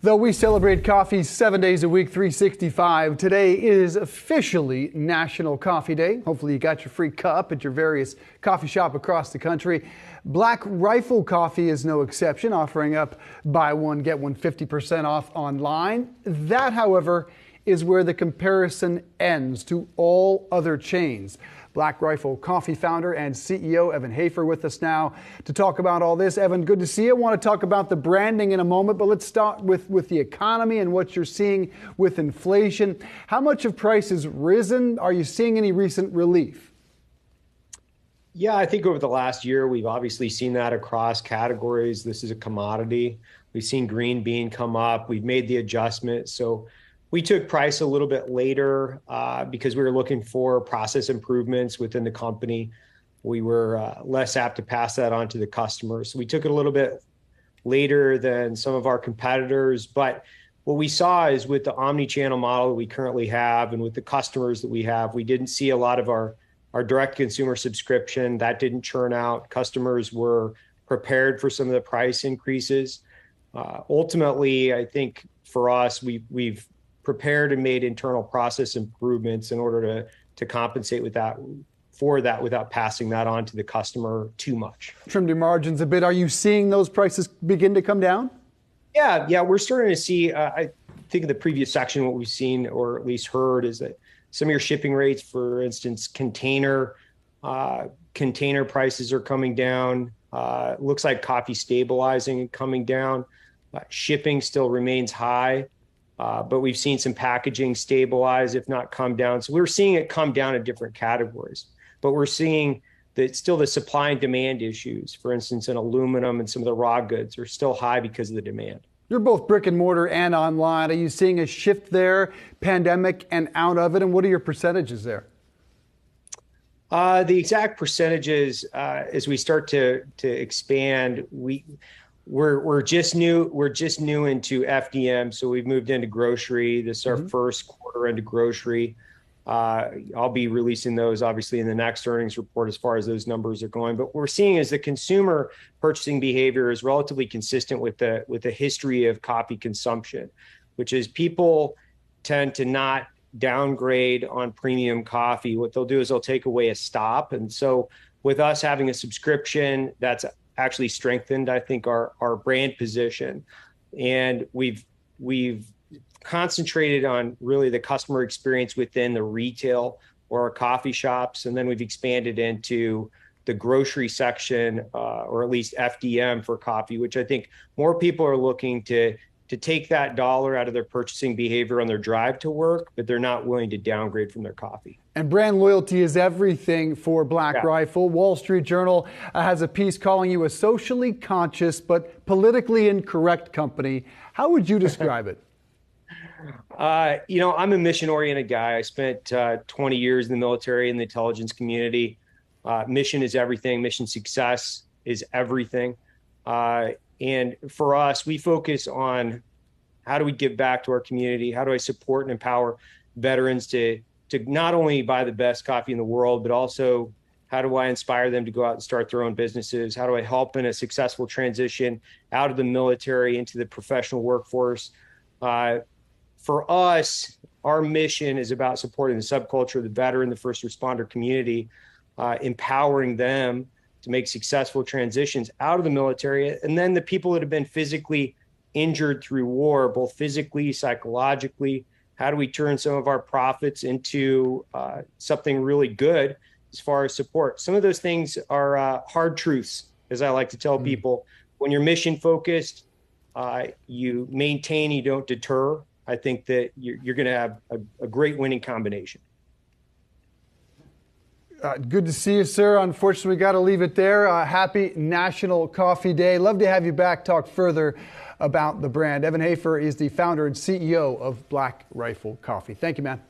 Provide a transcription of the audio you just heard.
Though we celebrate coffee 7 days a week, 365, today is officially National Coffee Day. Hopefully you got your free cup at your various coffee shop across the country. Black Rifle Coffee is no exception, offering up buy one, get one 50% off online. That, however, is where the comparison ends to all other chains. Black Rifle Coffee founder and CEO Evan Hafer with us now to talk about all this. Evan, good to see you. I want to talk about the branding in a moment, but let's start with the economy and what you're seeing with inflation. How much have prices risen? Are you seeing any recent relief? Yeah, I think over the last year, we've obviously seen that across categories. This is a commodity. We've seen green bean come up. We've made the adjustment. So we took price a little bit later because we were looking for process improvements within the company. We were less apt to pass that on to the customers. So we took it a little bit later than some of our competitors. But what we saw is with the omni-channel model that we currently have and with the customers that we have, we didn't see a lot of our direct consumer subscription. That didn't churn out. Customers were prepared for some of the price increases. Ultimately, I think for us, we've prepared and made internal process improvements in order to compensate for that without passing that on to the customer too much. Trimmed your margins a bit. Are you seeing those prices begin to come down? Yeah, we're starting to see, I think in the previous section, what we've seen or at least heard is that some of your shipping rates, for instance, container prices are coming down. Looks like coffee stabilizing and coming down. Shipping still remains high. But we've seen some packaging stabilize, if not come down. So we're seeing it come down in different categories. But we're seeing that still the supply and demand issues, for instance, in aluminum and some of the raw goods are still high because of the demand. You're both brick and mortar and online. Are you seeing a shift there, pandemic and out of it? And what are your percentages there? The exact percentages, as we start to expand, We're just new into FDM, so we've moved into grocery. This is our first quarter into grocery. I'll be releasing those obviously in the next earnings report as far as those numbers are going. But what we're seeing is the consumer purchasing behavior is relatively consistent with the history of coffee consumption, which is people tend to not downgrade on premium coffee. What they'll do is they'll take away a stop. And so with us having a subscription, that's actually strengthened, I think, our brand position. And we've concentrated on really the customer experience within the retail or our coffee shops. And then we've expanded into the grocery section, or at least FDM for coffee, which I think more people are looking to take that dollar out of their purchasing behavior on their drive to work, but they're not willing to downgrade from their coffee. And brand loyalty is everything for Black Rifle. Wall Street Journal has a piece calling you a socially conscious but politically incorrect company. How would you describe it? I'm a mission-oriented guy. I spent 20 years in the military and the intelligence community. Mission is everything. Mission success is everything. And for us, we focus on how do we give back to our community? How do I support and empower veterans to not only buy the best coffee in the world, but also how do I inspire them to go out and start their own businesses? How do I help in a successful transition out of the military into the professional workforce? For us, our mission is about supporting the subculture, the veteran, the first responder community, empowering them to make successful transitions out of the military. And then the people that have been physically injured through war, both physically, psychologically, how do we turn some of our profits into something really good as far as support? Some of those things are hard truths, as I like to tell people. When you're mission focused, you maintain, you don't deter. I think that you're going to have a great winning combination. Good to see you, sir. Unfortunately, we got to leave it there. Happy National Coffee Day. Love to have you back, talk further about the brand. Evan Hafer is the founder and CEO of Black Rifle Coffee. Thank you, man.